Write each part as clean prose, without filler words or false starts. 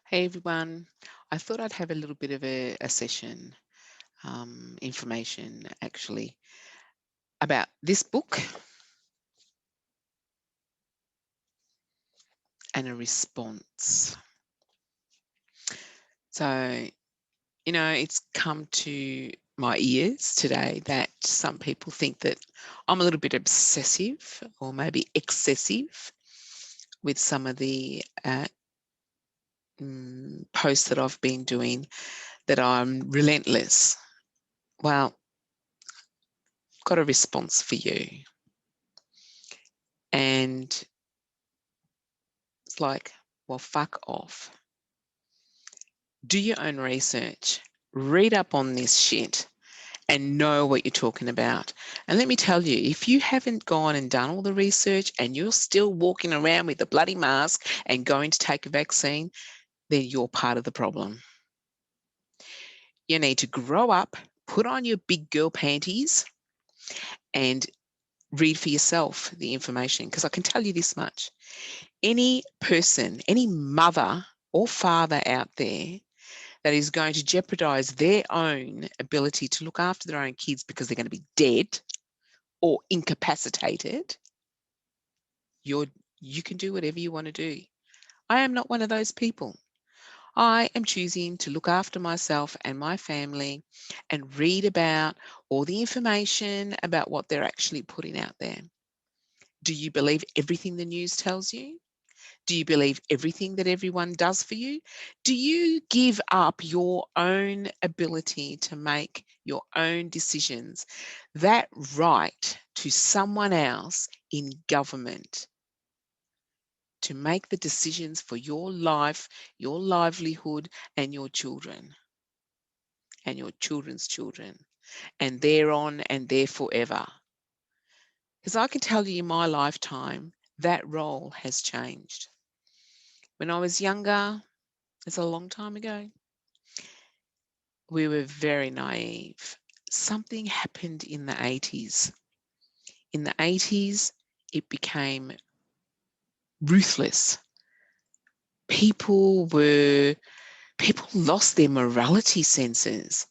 Hey everyone, I thought I'd have a little bit of a session, information actually, about this book and a response. So, it's come to my ears today that some people think that I'm a little bit obsessive or maybe excessive with some of the posts that I've been doing, that I'm relentless. Well, got a response for you. And it's like, well, fuck off. Do your own research, read up on this shit, and know what you're talking about. And let me tell you, if you haven't gone and done all the research and you're still walking around with a bloody mask and going to take a vaccine, then you're part of the problem. You need to grow up, put on your big girl panties, and read for yourself the information. Because I can tell you this much: any person, any mother or father out there that is going to jeopardize their own ability to look after their own kids because they're going to be dead or incapacitated, you can do whatever you want to do. I am not one of those people. I am choosing to look after myself and my family and read about all the information about what they're actually putting out there. Do you believe everything the news tells you? Do you believe everything that everyone does for you? Do you give up your own ability to make your own decisions, that right to someone else in government to make the decisions for your life, your livelihood, and your children and your children's children, and they're on and they're forever? Because I can tell you in my lifetime, that role has changed. When I was younger, it's a long time ago, we were very naive. Something happened in the 80s. In the 80s, it became ruthless. People lost their morality senses.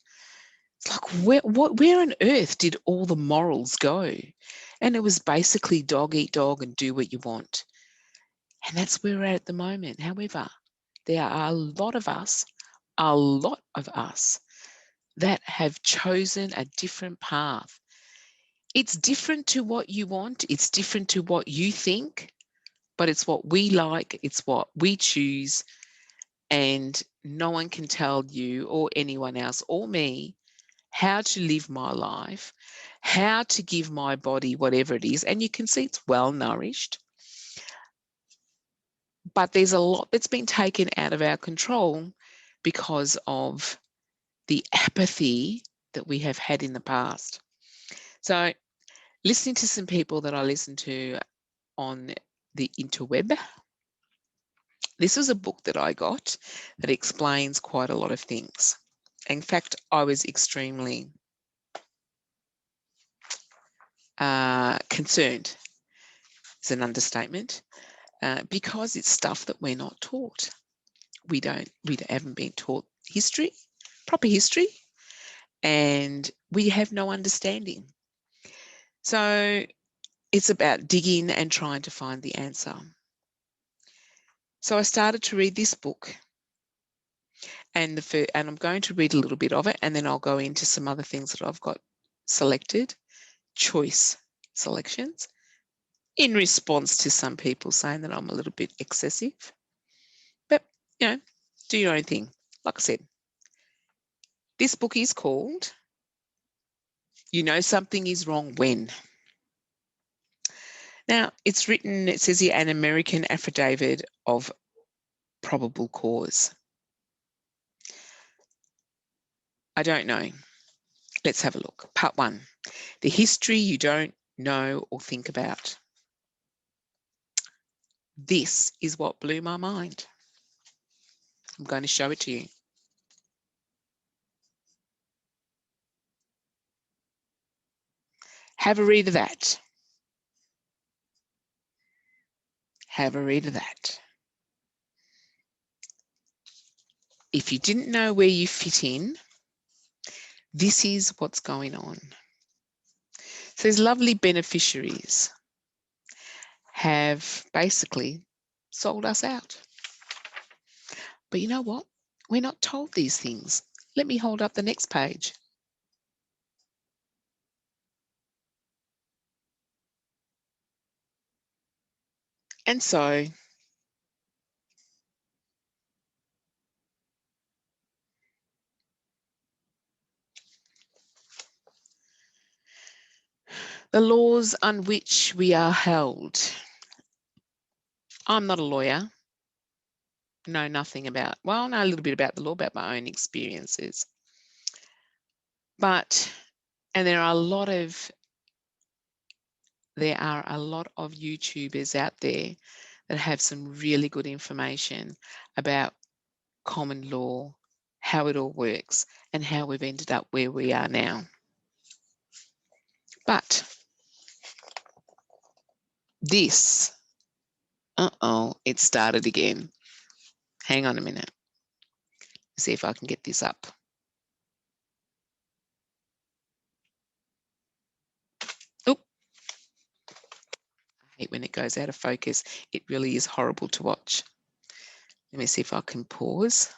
It's like, where on earth did all the morals go? And it was basically dog eat dog and do what you want. And that's where we're at the moment. However, there are a lot of us that have chosen a different path. It's different to what you want, it's different to what you think, but it's what we like, it's what we choose, and no one can tell you or anyone else or me how to live my life, how to give my body whatever it is. And you can see it's well nourished, but there's a lot that's been taken out of our control because of the apathy that we have had in the past. So, listening to some people that I listen to on the interweb, this was a book that I got that explains quite a lot of things. In fact, I was extremely concerned, is an understatement, because it's stuff that we're not taught. We haven't been taught history, proper history, and we have no understanding. So it's about digging and trying to find the answer. So I started to read this book, and I'm going to read a little bit of it, and then I'll go into some other things that I've got selected, choice selections, in response to some people saying that I'm a little bit excessive. But, do your own thing. Like I said, this book is called You Know Something Is Wrong When. Now, it's written, it says here, an American affidavit of probable cause. I don't know. Let's have a look. Part 1, the history you don't know or think about. This is what blew my mind. I'm going to show it to you. Have a read of that. Have a read of that. if you didn't know where you fit in, this is what's going on. So these lovely beneficiaries have basically sold us out. But you know what? We're not told these things. Let me hold up the next page. And so the laws on which we are held. I'm not a lawyer. Know nothing about, well, I know a little bit about the law, about my own experiences. But, and there are a lot of YouTubers out there that have some really good information about common law, how it all works, and how we've ended up where we are now. But this, it started again. Hang on a minute. See if I can get this up. Oop. I hate when it goes out of focus. It really is horrible to watch. Let me see if I can pause.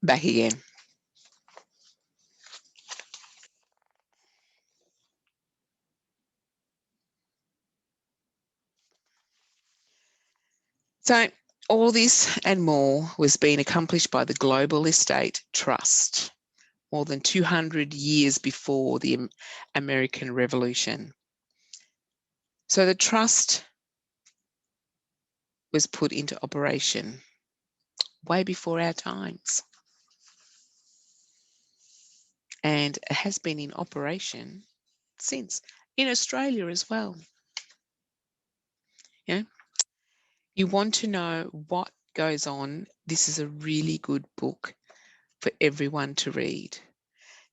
Back again. So all this and more was being accomplished by the Global Estate Trust more than 200 years before the American Revolution. So the trust was put into operation way before our times. And it has been in operation since, in Australia as well. Yeah. You want to know what goes on, this is a really good book for everyone to read,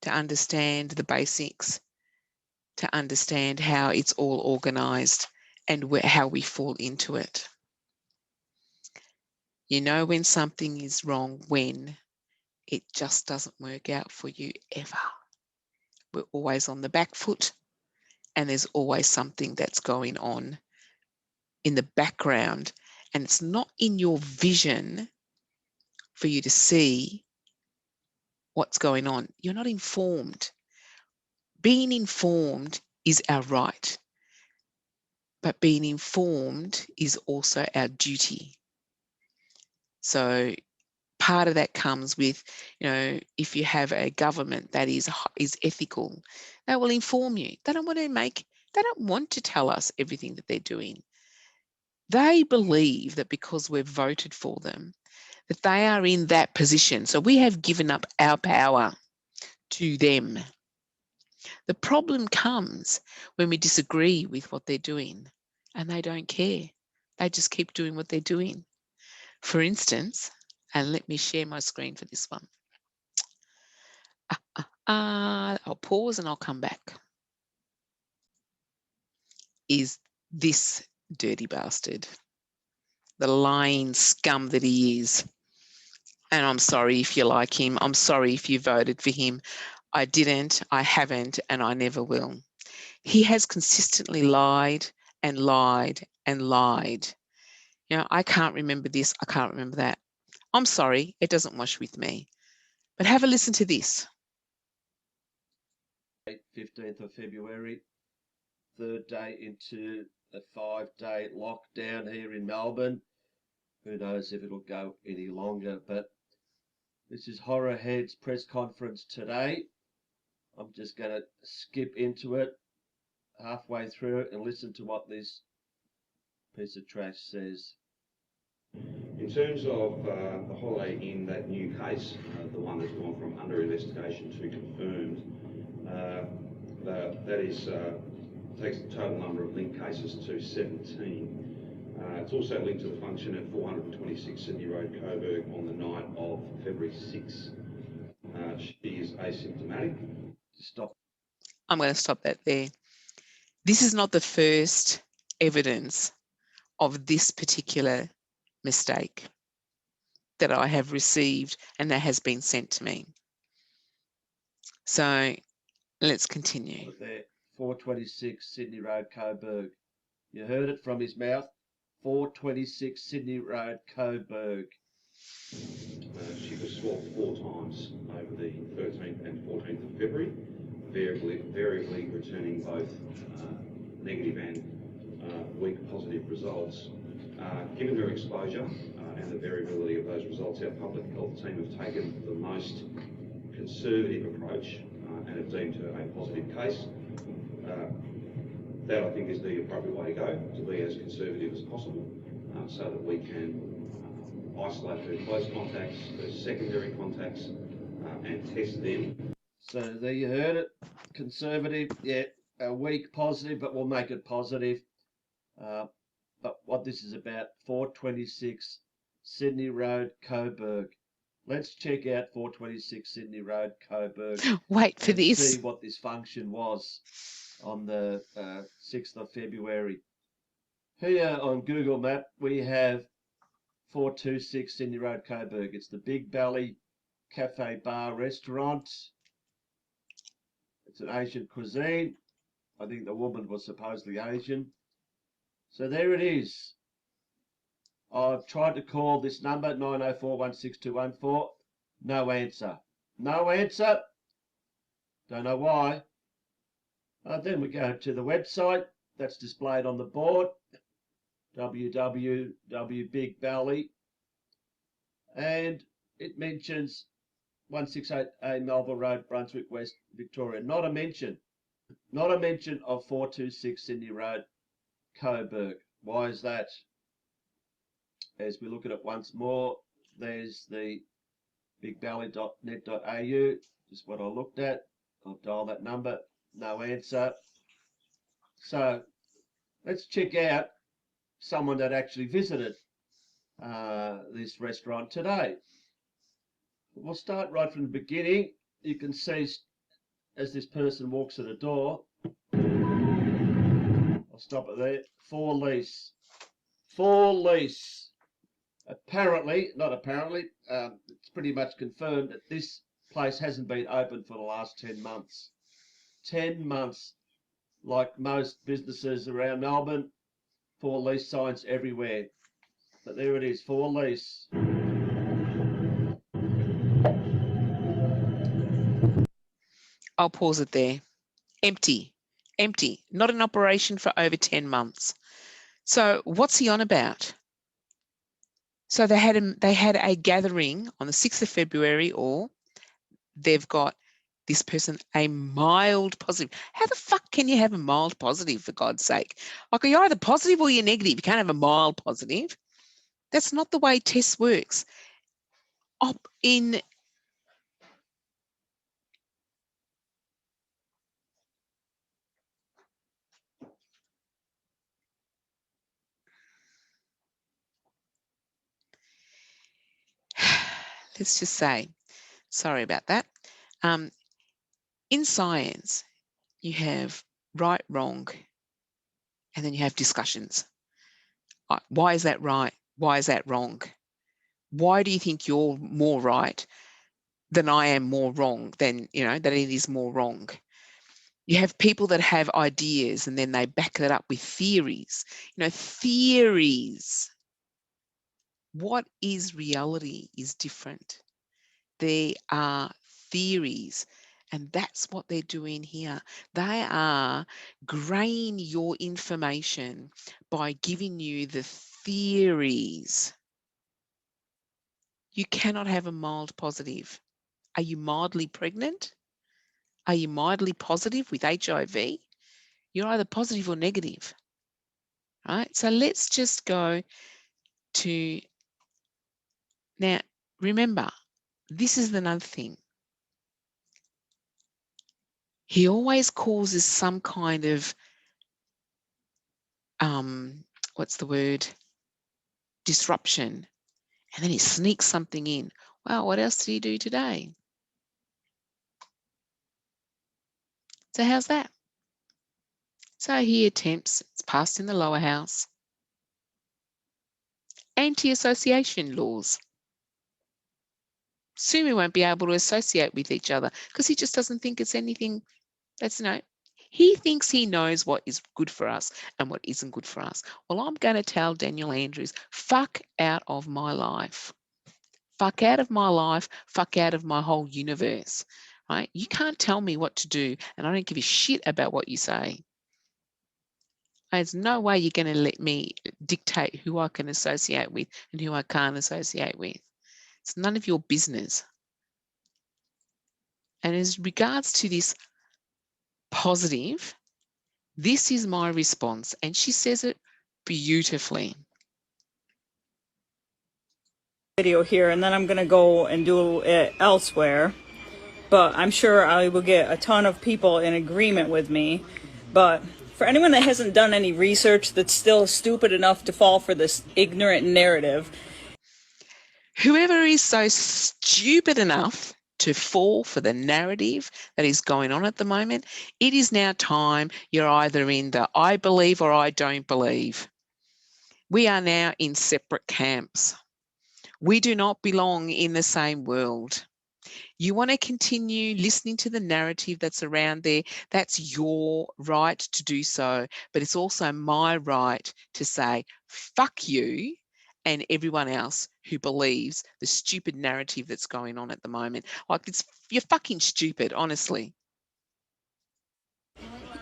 to understand the basics, to understand how it's all organised and how we fall into it. You know when something is wrong when it just doesn't work out for you ever. We're always on the back foot and there's always something that's going on in the background and it's not in your vision for you to see what's going on. You're not informed. Being informed is our right, but being informed is also our duty. So part of that comes with, you know, if you have a government that is ethical, they will inform you. They don't want to tell us everything that they're doing. They believe that because we've voted for them, that they are in that position. So we have given up our power to them. The problem comes when we disagree with what they're doing and they don't care. They just keep doing what they're doing. For instance, and let me share my screen for this one. I'll pause and I'll come back. Is this dirty bastard, the lying scum that he is. And I'm sorry if you like him. I'm sorry if you voted for him. I didn't, I haven't, and I never will. He has consistently lied and lied and lied. You know, I can't remember this, I can't remember that. I'm sorry, it doesn't wash with me. But have a listen to this. 15th of February, third day into a 5-day lockdown here in Melbourne. Who knows if it'll go any longer, but this is Horrorhead's press conference today. I'm just going to skip into it halfway through it and listen to what this piece of trash says. In terms of the Holiday Inn, that new case, the one that's gone from under investigation to confirmed, that is takes the total number of linked cases to 17. It's also linked to the function at 426 Sydney Road, Coburg on the night of February 6. She is asymptomatic. Stop. I'm going to stop that there. This is not the first evidence of this particular mistake that I have received and that has been sent to me. So let's continue. There, 426 Sydney Road, Coburg. You heard it from his mouth. 426 Sydney Road, Coburg. She was swabbed 4 times over the 13th and 14th of February, variably returning both negative and weak positive results. Given her exposure and the variability of those results, our public health team have taken the most conservative approach and have deemed her a positive case. That I think is the appropriate way to go, to be as conservative as possible, so that we can isolate her close contacts, her secondary contacts, and test them. So there you heard it. Conservative, yeah, a weak positive, but we'll make it positive. But what this is about, 426 Sydney Road, Coburg. Let's check out 426 Sydney Road, Coburg. Wait for and this. See what this function was on the 6th of February. Here on Google Map, we have 426 Sydney Road, Coburg. It's the Big Belly Cafe Bar Restaurant. It's an Asian cuisine. I think the woman was supposedly Asian. So there it is. I've tried to call this number, 904-16214. No answer. No answer. Don't know why. Then we go to the website that's displayed on the board, www.bigbelly, and it mentions 168A Melville Road, Brunswick West, Victoria. Not a mention of 426 Sydney Road, Coburg. Why is that? As we look at it once more, there's the bigbelly.net.au, just what I looked at. I'll dial that number, no answer. So let's check out someone that actually visited this restaurant today. We'll start right from the beginning. You can see as this person walks to the door, I'll stop it there, for lease. For lease. Apparently, not apparently, it's pretty much confirmed that this place hasn't been open for the last 10 months. 10 months, like most businesses around Melbourne, for lease signs everywhere. But there it is, for lease. I'll pause it there. Empty, empty, not in operation for over 10 months. So what's he on about? So they had a gathering on the 6th of February, or they've got this person a mild positive. How the fuck can you have a mild positive, for God's sake? Like, you're either positive or you're negative. You can't have a mild positive. That's not the way tests works. Let's just say, sorry about that. In science, you have right, wrong, and then you have discussions. Why is that right? Why is that wrong? Why do you think you're more right than I am more wrong, than, that it is more wrong? You have people that have ideas and then they back that up with theories. Theories. What is reality is different. They are theories. And that's what they're doing here. They are graying your information by giving you the theories. You cannot have a mild positive. Are you mildly pregnant? Are you mildly positive with HIV? You're either positive or negative. Right? So let's just go to, now remember, this is another thing. He always causes some kind of, what's the word? Disruption. And then he sneaks something in. Well, what else did he do today? So how's that? So he attempts, it's passed in the lower house. anti-association laws. Soon we won't be able to associate with each other because he just doesn't think it's anything that's, he thinks he knows what is good for us and what isn't good for us. Well, I'm going to tell Daniel Andrews, fuck out of my life. Fuck out of my life, fuck out of my whole universe, right? You can't tell me what to do, and I don't give a shit about what you say. There's no way you're going to let me dictate who I can associate with and who I can't associate with. It's none of your business. And as regards to this positive, this is my response, and she says it beautifully. Video here, and then I'm going to go and do it elsewhere, but I'm sure I will get a ton of people in agreement with me. But for anyone that hasn't done any research, that's still stupid enough to fall for this ignorant narrative, whoever is so stupid enough to fall for the narrative that is going on at the moment, it is now time. You're either in the I believe or I don't believe. We are now in separate camps. We do not belong in the same world. You want to continue listening to the narrative that's around there, that's your right to do so, but it's also my right to say, fuck you and everyone else who believes the stupid narrative that's going on at the moment. Like, you're fucking stupid, honestly.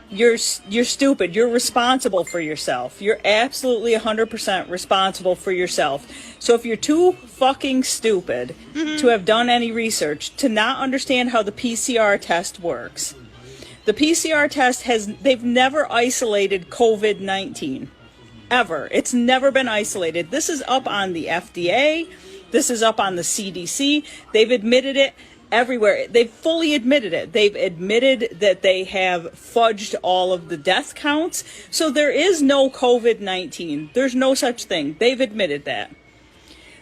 You're stupid. You're responsible for yourself. You're absolutely 100% responsible for yourself. So if you're too fucking stupid to have done any research, to not understand how the PCR test works, the PCR test they've never isolated COVID-19. Ever. It's never been isolated. This is up on the FDA. This is up on the CDC. They've admitted it everywhere. They've fully admitted it. They've admitted that they have fudged all of the death counts. So there is no COVID-19. There's no such thing. They've admitted that.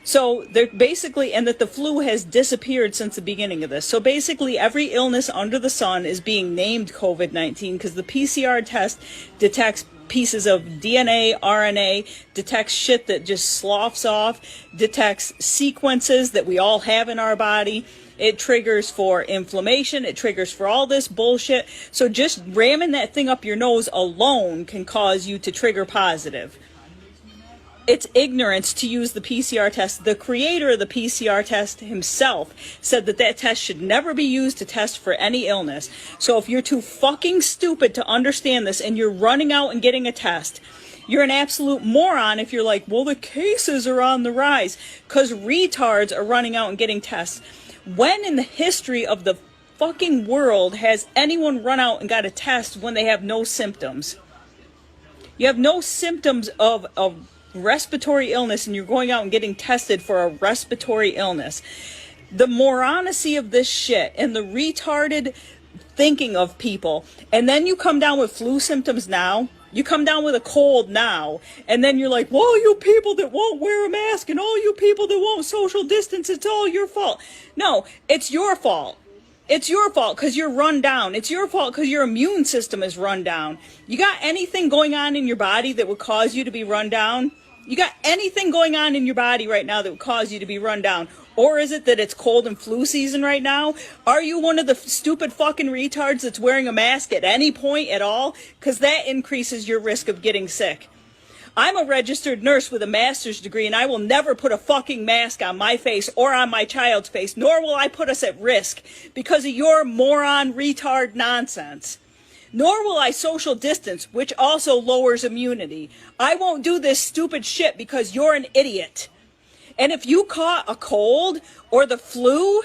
So they're basically, and that the flu has disappeared since the beginning of this. So basically every illness under the sun is being named COVID-19 because the PCR test detects pieces of DNA, RNA, detects shit that just sloughs off, detects sequences that we all have in our body. It triggers for inflammation. It triggers for all this bullshit. So just ramming that thing up your nose alone can cause you to trigger positive. It's ignorance to use the PCR test. The creator of the PCR test himself said that that test should never be used to test for any illness. So if you're too fucking stupid to understand this and you're running out and getting a test, you're an absolute moron if you're like, well, the cases are on the rise, because retards are running out and getting tests. When in the history of the fucking world has anyone run out and got a test when they have no symptoms? You have no symptoms of respiratory illness and you're going out and getting tested for a respiratory illness. The moronacy of this shit and the retarded thinking of people, and then you come down with flu symptoms now, you come down with a cold now, and then you're like, well, you people that won't wear a mask and all you people that won't social distance, it's all your fault. No, it's your fault. It's your fault because you're run down. It's your fault because your immune system is run down. You got anything going on in your body that would cause you to be run down? You got anything going on in your body right now that would cause you to be run down? Or is it that it's cold and flu season right now? Are you one of the stupid fucking retards that's wearing a mask at any point at all? Because that increases your risk of getting sick. I'm a registered nurse with a master's degree, and I will never put a fucking mask on my face or on my child's face, nor will I put us at risk because of your moron retard nonsense. Nor will I social distance, which also lowers immunity. I won't do this stupid shit because you're an idiot. And if you caught a cold or the flu,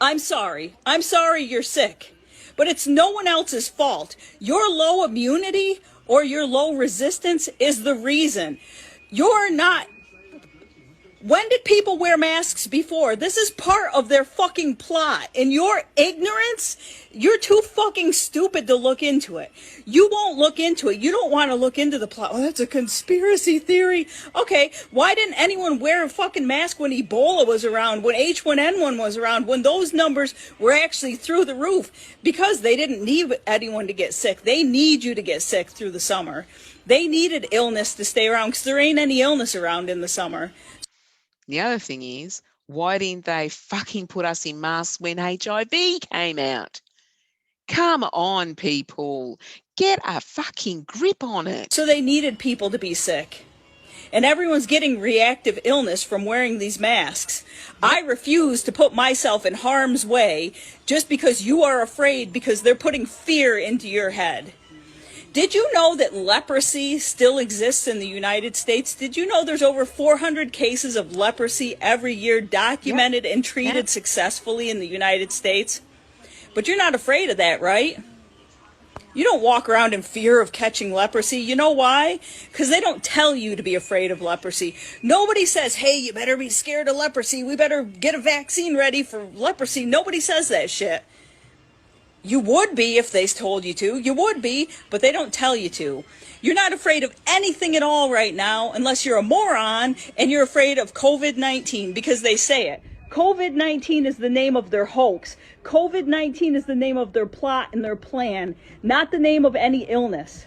I'm sorry. I'm sorry you're sick. But it's no one else's fault. Your low immunity or your low resistance is the reason. You're not... When did people wear masks before? This is part of their fucking plot. In your ignorance, you're too fucking stupid to look into it. You won't look into it. You don't want to look into the plot. Oh, that's a conspiracy theory. Okay, why didn't anyone wear a fucking mask when Ebola was around, when H1N1 was around, when those numbers were actually through the roof? Because they didn't need anyone to get sick. They need you to get sick through the summer. They needed illness to stay around because there ain't any illness around in the summer. The other thing is, why didn't they fucking put us in masks when HIV came out? Come on, people. Get a fucking grip on it. So they needed people to be sick. And everyone's getting reactive illness from wearing these masks. I refuse to put myself in harm's way just because you are afraid, because they're putting fear into your head. Did you know that leprosy still exists in the United States? Did you know there's over 400 cases of leprosy every year documented and treated successfully in the United States? But you're not afraid of that, right? You don't walk around in fear of catching leprosy. You know why? Because they don't tell you to be afraid of leprosy. Nobody says, hey, you better be scared of leprosy. We better get a vaccine ready for leprosy. Nobody says that shit. You would be if they told you to. You would be, but they don't tell you to. You're not afraid of anything at all right now unless you're a moron and you're afraid of COVID-19 because they say it. COVID-19 is the name of their hoax. COVID-19 is the name of their plot and their plan, not the name of any illness.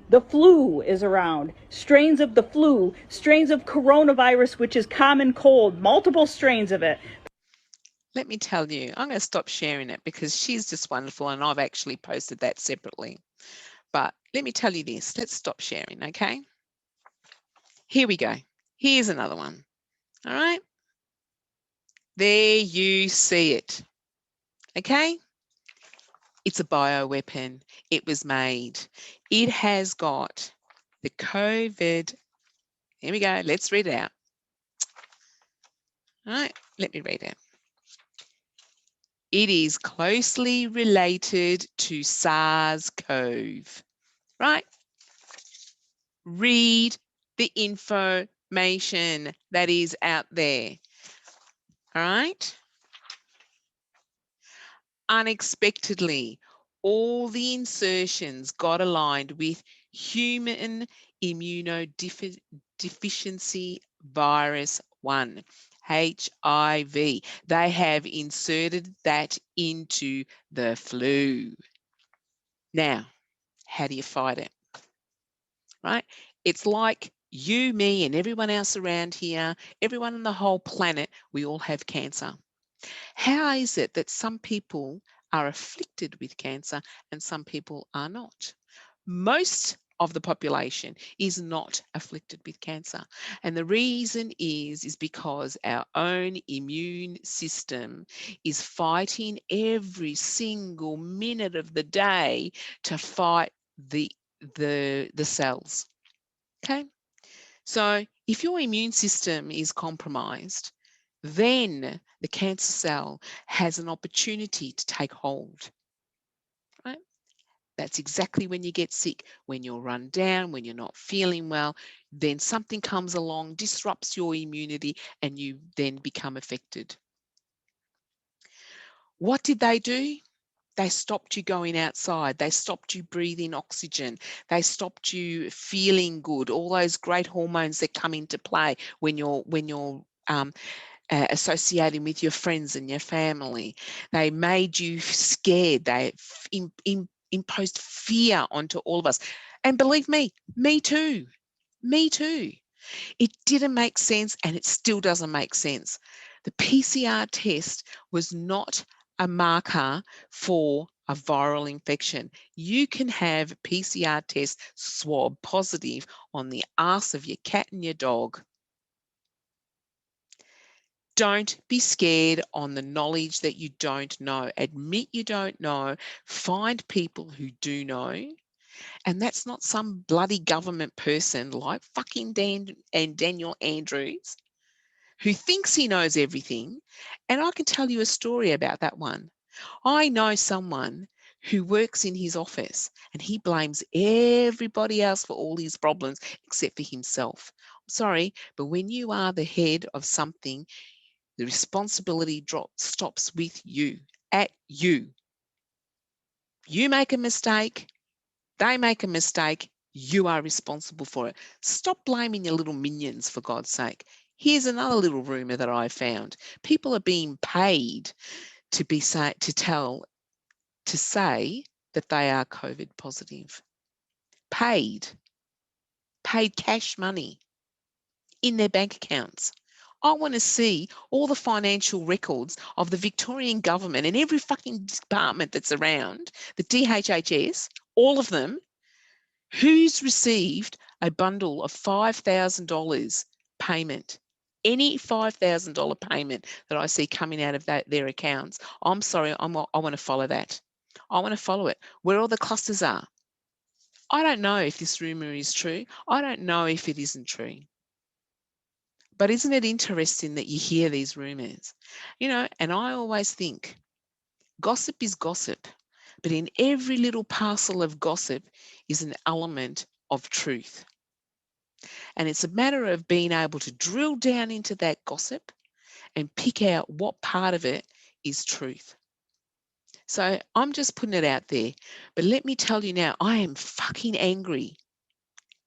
The flu is around. Strains of the flu, strains of coronavirus, which is common cold, multiple strains of it. Let me tell you, I'm going to stop sharing it because she's just wonderful and I've actually posted that separately. But let me tell you this, let's stop sharing, okay? Here we go. Here's another one, all right? There you see it, okay? It's a bioweapon. It was made. It has got the COVID. Here we go. Let's read it out. All right, let me read it. It is closely related to SARS-CoV, right? Read the information that is out there, all right? Unexpectedly, all the insertions got aligned with human immunodeficiency virus 1, HIV. They have inserted that into the flu. Now, how do you fight it? Right? It's like you, me, and everyone else around here, everyone on the whole planet, we all have cancer. How is it that some people are afflicted with cancer and some people are not? Most of the population is not afflicted with cancer. And the reason is because our own immune system is fighting every single minute of the day to fight the cells. Okay? So if your immune system is compromised, then the cancer cell has an opportunity to take hold, right? That's exactly when you get sick, when you're run down, when you're not feeling well, then something comes along, disrupts your immunity, and you then become affected. What did they do? They stopped you going outside. They stopped you breathing oxygen. They stopped you feeling good. All those great hormones that come into play when you're associating with your friends and your family. They made you scared. They imposed fear onto all of us. And believe me too. Me too. It didn't make sense and it still doesn't make sense. The PCR test was not a marker for a viral infection. You can have a PCR test swab positive on the arse of your cat and your dog. Don't be scared on the knowledge that you don't know. Admit you don't know. Find people who do know. And that's not some bloody government person like fucking Daniel Andrews who thinks he knows everything. And I can tell you a story about that one. I know someone who works in his office and he blames everybody else for all his problems except for himself. I'm sorry, but when you are the head of something, the responsibility stops with you, at you. You make a mistake, they make a mistake, you are responsible for it. Stop blaming your little minions, for God's sake. Here's another little rumor that I found. People are being paid to say that they are COVID positive. Paid. paid cash money in their bank accounts. I want to see all the financial records of the Victorian government and every fucking department that's around, the DHHS, all of them, who's received a bundle of $5,000 payment. Any $5,000 payment that I see coming out of their accounts, I'm sorry, I want to follow that. I want to follow it, where all the clusters are. I don't know if this rumour is true. I don't know if it isn't true. But isn't it interesting that you hear these rumours? You know, and I always think gossip is gossip, but in every little parcel of gossip is an element of truth. And it's a matter of being able to drill down into that gossip and pick out what part of it is truth. So I'm just putting it out there. But let me tell you now, I am fucking angry.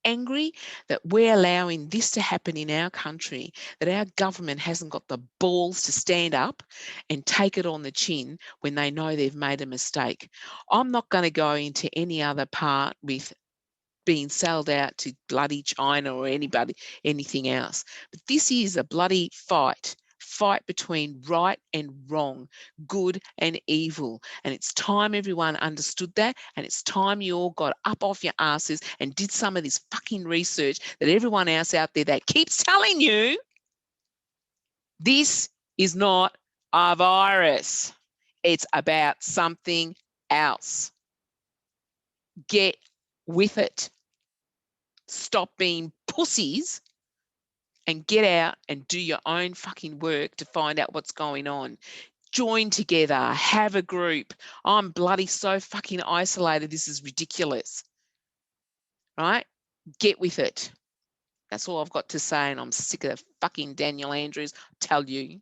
Angry that we're allowing this to happen in our country, that our government hasn't got the balls to stand up and take it on the chin when they know they've made a mistake. I'm not going to go into any other part with being sold out to bloody China or anything else. But this is a bloody fight between right and wrong, good and evil. And it's time everyone understood that. And it's time you all got up off your asses and did some of this fucking research that everyone else out there that keeps telling you this is not a virus. It's about something else. Get with it. Stop being pussies and get out and do your own fucking work to find out what's going on. Join together, have a group. I'm bloody so fucking isolated. This is ridiculous. Right? Get with it. That's all I've got to say. And I'm sick of fucking Daniel Andrews. Tell you.